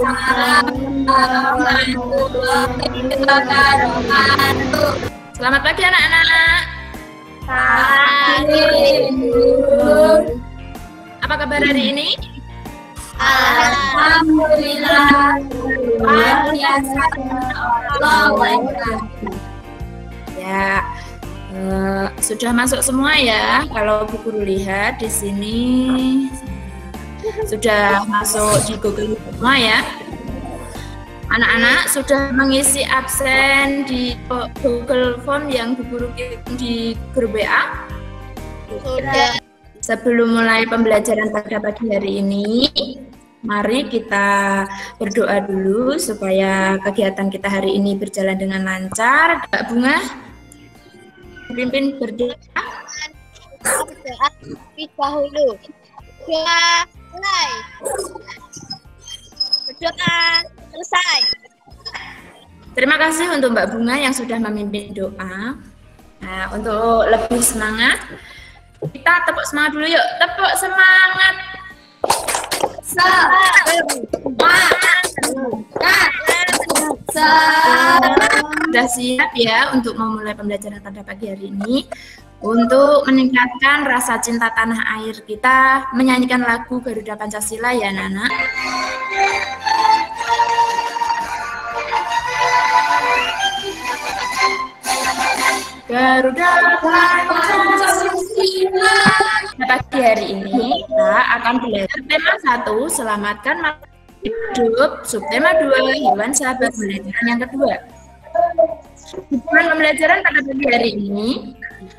warahmatullahi wabarakatuh. Selamat pagi anak-anak. Pagi, Bu. Apa kabar hari ini? Alhamdulillah. Luar biasa. Allahu Akbar. Ya, sudah masuk semua ya. Kalau Bu Guru lihat di sini sudah masuk di Google semua ya. Anak-anak sudah mengisi absen di Google Form yang Bu Guru kirim di grup WA? Sudah. Sebelum mulai pembelajaran pada pagi hari ini, mari kita berdoa dulu supaya kegiatan kita hari ini berjalan dengan lancar. Mbak Bunga, pimpin berdoa. Berdoa terlebih dahulu. Doa mulai. Berdoa selesai. Terima kasih untuk Mbak Bunga yang sudah memimpin doa. Nah, untuk lebih semangat, kita tepuk semangat dulu yuk. Tepuk semangat. Sudah siap ya untuk memulai pembelajaran pada pagi hari ini. Untuk meningkatkan rasa cinta tanah air, kita menyanyikan lagu Garuda Pancasila ya anak-anak. Garuda Pancasila. Pagi hari ini kita akan belajar tema 1, selamatkan makhluk hidup, subtema 2, hewan sahabat pembelajaran yang kedua. Tujuan pembelajaran pada pagi hari ini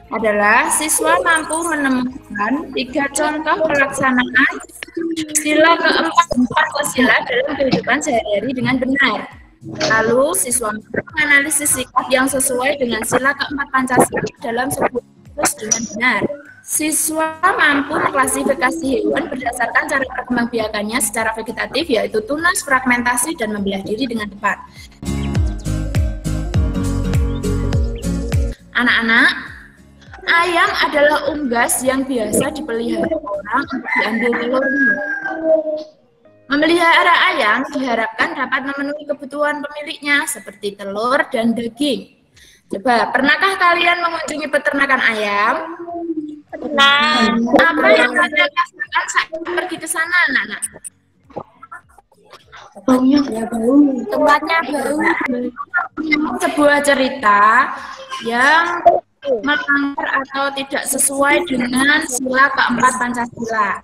adalah siswa mampu menemukan 3 contoh pelaksanaan sila keempat Pancasila dalam kehidupan sehari-hari dengan benar. Lalu siswa menganalisis sikap yang sesuai dengan sila keempat Pancasila dalam sebuah kasus dengan benar. Siswa mampu mengklasifikasi hewan berdasarkan cara perkembangbiakannya secara vegetatif, yaitu tunas, fragmentasi, dan membelah diri dengan tepat. Anak-anak, ayam adalah unggas yang biasa dipelihara orang untuk diambil telurnya. Memelihara ayam diharapkan dapat memenuhi kebutuhan pemiliknya seperti telur dan daging. Coba, pernahkah kalian mengunjungi peternakan ayam? Pernah. Apa yang kalian rasakan saat pergi ke sana, anak-anak? Baunya ya bau. Tempatnya bau. Sebuah cerita yang melanggar atau tidak sesuai dengan sila keempat Pancasila.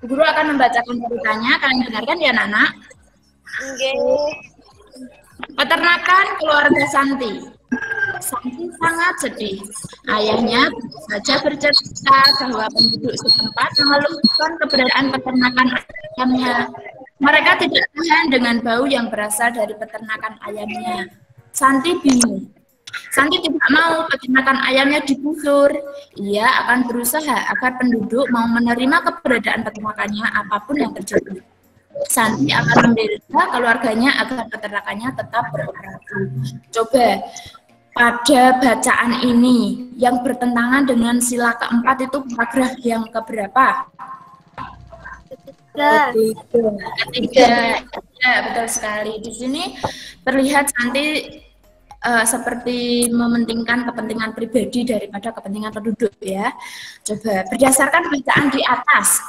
Bu Guru akan membacakan ceritanya, kalian dengarkan ya anak-anak. Peternakan keluarga Santi. Santi sangat sedih. Ayahnya saja bercerita bahwa penduduk setempat mengeluhkan keberadaan peternakan ayamnya. Mereka tidak tahan dengan bau yang berasal dari peternakan ayamnya. Santi bingung. Santi tidak mau peternakan ayamnya digusur. Ia akan berusaha agar penduduk mau menerima keberadaan peternakannya apapun yang terjadi. Santi akan membela keluarganya agar peternakannya tetap beroperasi. Coba, pada bacaan ini yang bertentangan dengan sila keempat itu paragraf yang keberapa? Ketiga. Ya, betul sekali. Di sini terlihat Santi seperti mementingkan kepentingan pribadi daripada kepentingan penduduk ya. Coba berdasarkan bacaan di atas,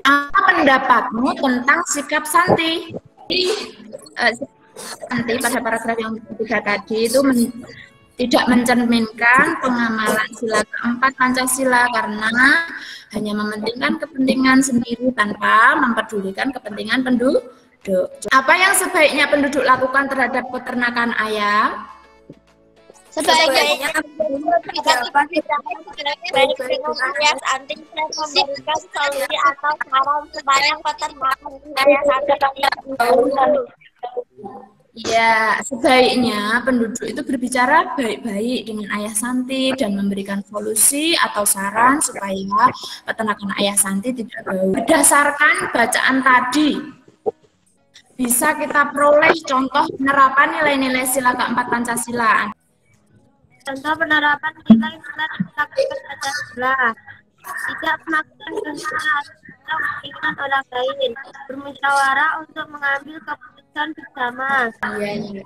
apa pendapatmu tentang sikap Santi? Santi pada paragraf yang ketiga tadi itu tidak mencerminkan pengamalan sila keempat Pancasila karena hanya mementingkan kepentingan sendiri tanpa mempedulikan kepentingan penduduk. Apa yang sebaiknya penduduk lakukan terhadap peternakan ayam? Sebaiknya memberikan solusi atau saran supaya peternakan ayam Ya, sebaiknya penduduk itu berbicara baik-baik dengan Ayah Santi dan memberikan solusi atau saran supaya peternakan Ayah Santi tidak bau. Berdasarkan bacaan tadi, bisa kita peroleh contoh penerapan nilai-nilai sila keempat Pancasila. Contoh penerapan nilai-nilai sila keempat Pancasila: tidak melakukan kehinaan atau menghinakan orang lain, bermusyawarah untuk mengambil keputusan bersama. Iya, iya.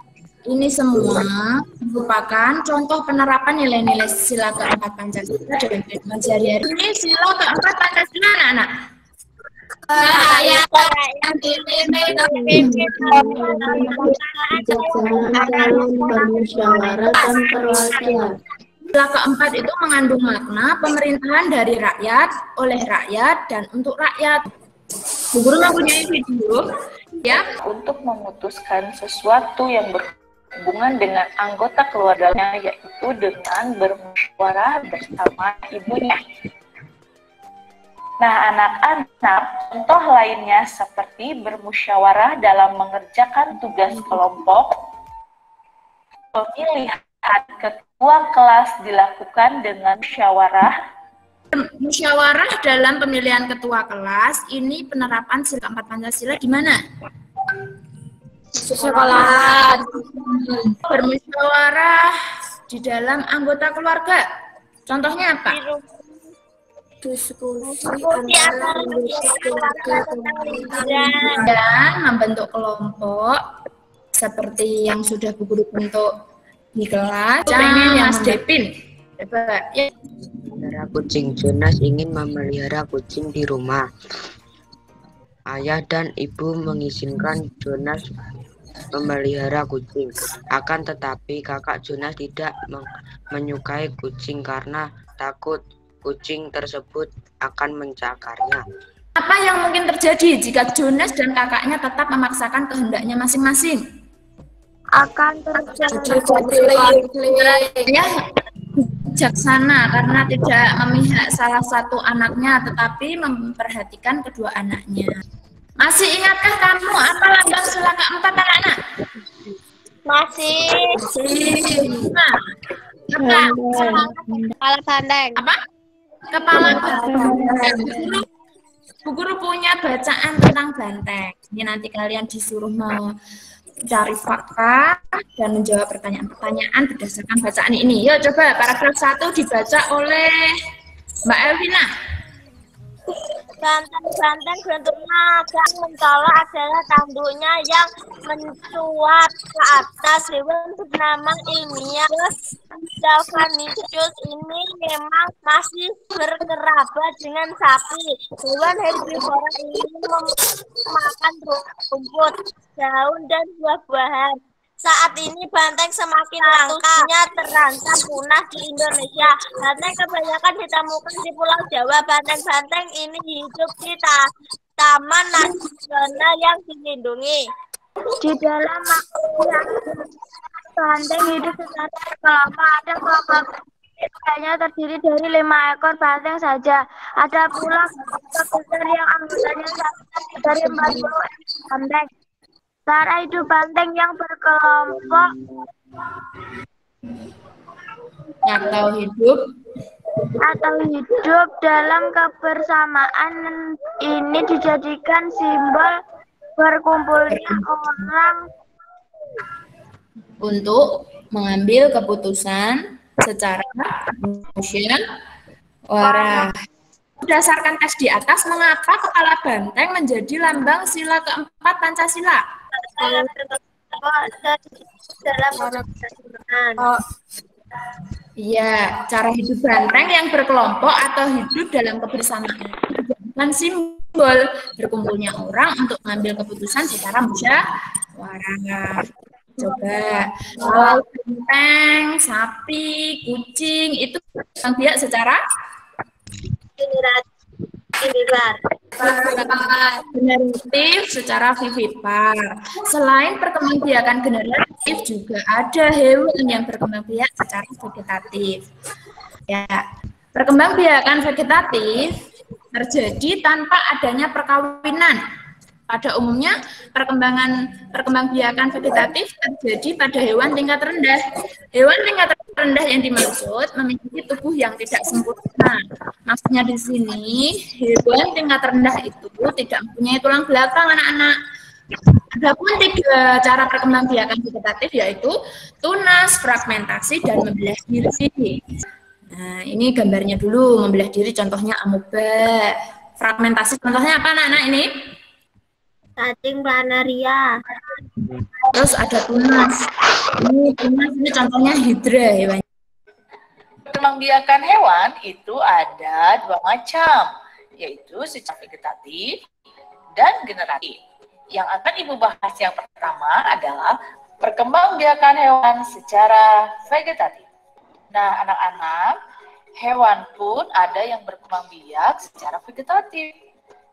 Ini semua merupakan contoh penerapan nilai-nilai sila keempat Pancasila dalam kehidupan sehari-hari. Ini sila keempat Pancasila, anak-anak. Rakyat dipimpin dalam permusyawaratan perwakilan. Sila keempat itu mengandung makna pemerintahan dari rakyat, oleh rakyat, dan untuk rakyat. Bu Guru mempunyai video ya untuk memutuskan sesuatu yang berhubungan dengan anggota keluarganya, yaitu dengan bermusyawarah bersama ibunya. Nah, anak-anak, contoh lainnya seperti bermusyawarah dalam mengerjakan tugas kelompok, pemilihan ketua kelas dilakukan dengan musyawarah. Musyawarah dalam pemilihan ketua kelas, ini penerapan sila keempat Pancasila di mana? sekolah. Bermusyawarah di dalam anggota keluarga. Contohnya apa? Diskusi antara keluarga Dan membentuk kelompok seperti yang sudah Bu Guru bentuk di kelas. Mas Depin. Coba ya. Saudara kucing Jonas ingin memelihara kucing di rumah. Ayah dan ibu mengizinkan Jonas memelihara kucing. Akan tetapi kakak Jonas tidak menyukai kucing karena takut kucing tersebut akan mencakarnya. Apa yang mungkin terjadi jika Jonas dan kakaknya tetap memaksakan kehendaknya masing-masing? Akan terjadi Ya, bijaksana karena tidak memihak salah satu anaknya tetapi memperhatikan kedua anaknya. Masih ingatkah kamu apa lambang sila keempat, anak-anak? masih Nah, apa? kepala bandeng. Apa? Kepala banteng. Bu Guru punya bacaan tentang banteng. Ini nanti kalian disuruh mencari fakta dan menjawab pertanyaan-pertanyaan berdasarkan bacaan ini. Yuk coba paragraf 1 dibaca oleh Mbak Elvina. Banteng bentuknya agak mencolok adalah tanduknya yang mencuat ke atas. Hewan bernama ilmiah Delphinius ini memang masih berkerabat dengan sapi. Hewan herbivora ini memakan rumput, daun, dan buah-buahan. Saat ini banteng semakin langka, terancam punah di Indonesia. Banteng kebanyakan ditemukan di Pulau Jawa. Banteng-banteng ini hidup di taman nasional yang dilindungi. Di dalam manusia, banteng hidup secara berkelompok. Ada kelompok hanya terdiri dari 5 ekor banteng saja. Ada pula kelompok besar yang anggotanya dari 40 banteng. Cara hidup banteng yang berkelompok atau hidup dalam kebersamaan ini dijadikan simbol berkumpulnya orang Untuk mengambil keputusan secara musyawarah. Berdasarkan tes di atas, mengapa kepala banteng menjadi lambang sila keempat Pancasila? dalam Iya, cara hidup banteng yang berkelompok atau hidup dalam kebersamaan dijadikan simbol berkumpulnya orang untuk mengambil keputusan secara musyawarah. Coba, kalau banteng, sapi, kucing itu berkembang biak secara generatif secara vivipar. Selain perkembangbiakan generatif juga ada hewan yang berkembangbiak secara vegetatif. Ya, perkembangbiakan vegetatif terjadi tanpa adanya perkawinan. Pada umumnya perkembangbiakan vegetatif terjadi pada hewan tingkat rendah. Hewan tingkat rendah yang dimaksud memiliki tubuh yang tidak sempurna. Maksudnya di sini hewan tingkat rendah itu tidak mempunyai tulang belakang, anak-anak. Adapun 3 cara perkembangbiakan vegetatif yaitu tunas, fragmentasi, dan membelah diri. Nah, ini gambarnya dulu, membelah diri contohnya amoeba. Fragmentasi contohnya apa, anak-anak ini? cacing planaria. Terus ada tunas. Ini contohnya hidra hewan. Perkembangbiakan hewan itu ada dua macam, yaitu secara vegetatif dan generatif. Yang akan Ibu bahas yang pertama adalah perkembangbiakan hewan secara vegetatif. Nah, anak-anak, hewan pun ada yang berkembang biak secara vegetatif.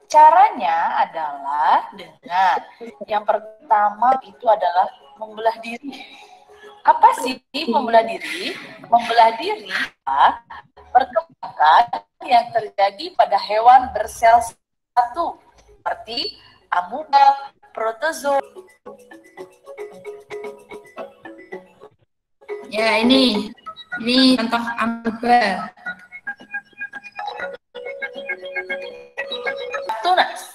Caranya adalah dengan yang pertama itu adalah membelah diri. Apa sih membelah diri? Membelah diri adalah perkembangan yang terjadi pada hewan bersel satu, seperti amuba, protozoa. Ya, ini contoh amuba. Tunas,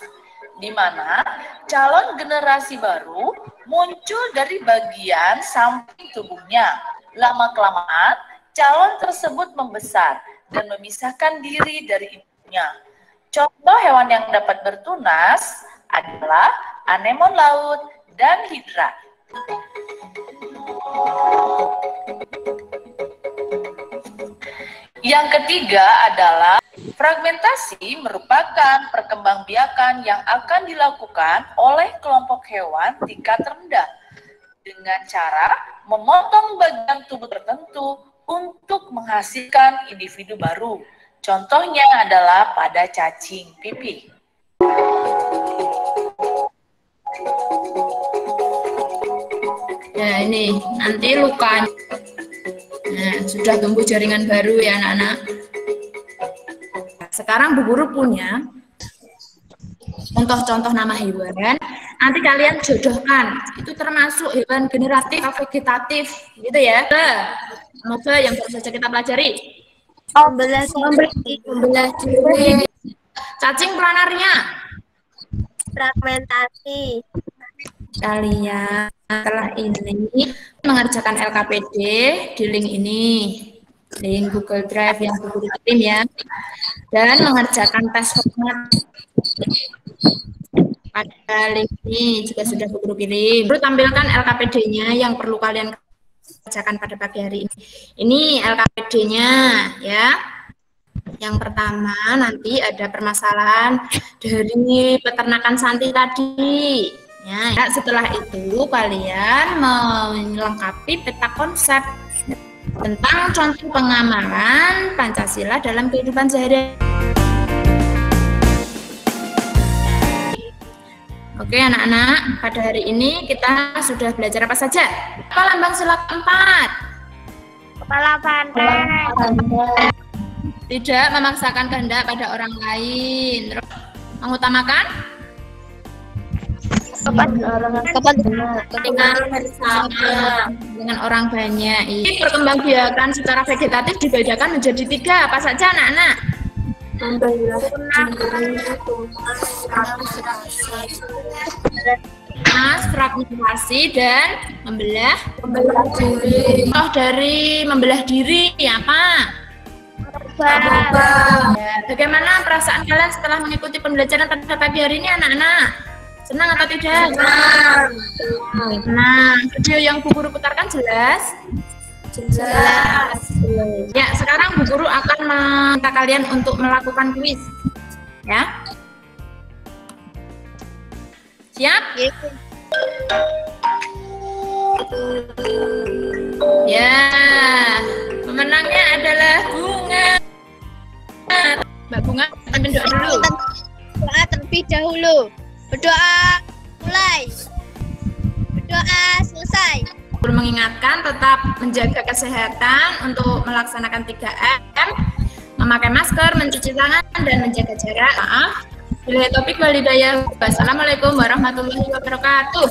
di mana calon generasi baru muncul dari bagian samping tubuhnya. Lama-kelamaan, calon tersebut membesar dan memisahkan diri dari ibunya. Contoh hewan yang dapat bertunas adalah anemon laut dan hidra. Yang ketiga adalah fragmentasi, merupakan perkembangbiakan yang akan dilakukan oleh kelompok hewan tingkat rendah dengan cara memotong bagian tubuh tertentu untuk menghasilkan individu baru. Contohnya adalah pada cacing pipih. Ya, ini nanti lukanya. Nah, sudah tumbuh jaringan baru ya anak-anak. Sekarang Bu Guru punya contoh-contoh nama hewan. Nanti kalian jodohkan. Itu termasuk hewan generatif atau vegetatif, gitu ya. Semoga yang baru saja kita pelajari. Membelah diri. Cacing planarnya. Fragmentasi. Kalian setelah ini mengerjakan LKPD di link ini, link Google Drive yang Bu Guru kirim ya, dan mengerjakan tes format pada link ini juga sudah Bu Guru kirim. Guru tampilkan LKPD-nya yang perlu kalian kerjakan pada pagi hari ini. Ini LKPD-nya ya. Yang pertama nanti ada permasalahan dari peternakan Santi tadi. Ya, setelah itu kalian melengkapi peta konsep tentang contoh pengamalan Pancasila dalam kehidupan sehari-hari. Oke anak-anak, pada hari ini kita sudah belajar apa saja? Apa lambang sila keempat? Kepala banteng. Tidak memaksakan kehendak pada orang lain. Terus, mengutamakan kepentingan bersama dengan orang banyak. Ini perkembangbiakan secara vegetatif dibedakan menjadi 3. Apa saja anak-anak? Fragmentasi dan membelah diri. Contoh dari membelah diri apa? Ya, bagaimana perasaan kalian setelah mengikuti pembelajaran pada pagi hari ini anak-anak? Senang atau tidak? Senang. Nah, video yang Bu Guru putarkan jelas? Jelas. Ya, sekarang Bu Guru akan meminta kalian untuk melakukan kuis. Ya. Siap? Ya, pemenangnya adalah Bunga. Mbak Bunga, berdoa dulu. Doa terlebih dahulu. Berdoa mulai. Berdoa selesai. Perlu mengingatkan tetap menjaga kesehatan untuk melaksanakan 3M, memakai masker, mencuci tangan, dan menjaga jarak. Maaf. Bila topik wal hidayah. Wassalamualaikum warahmatullahi wabarakatuh.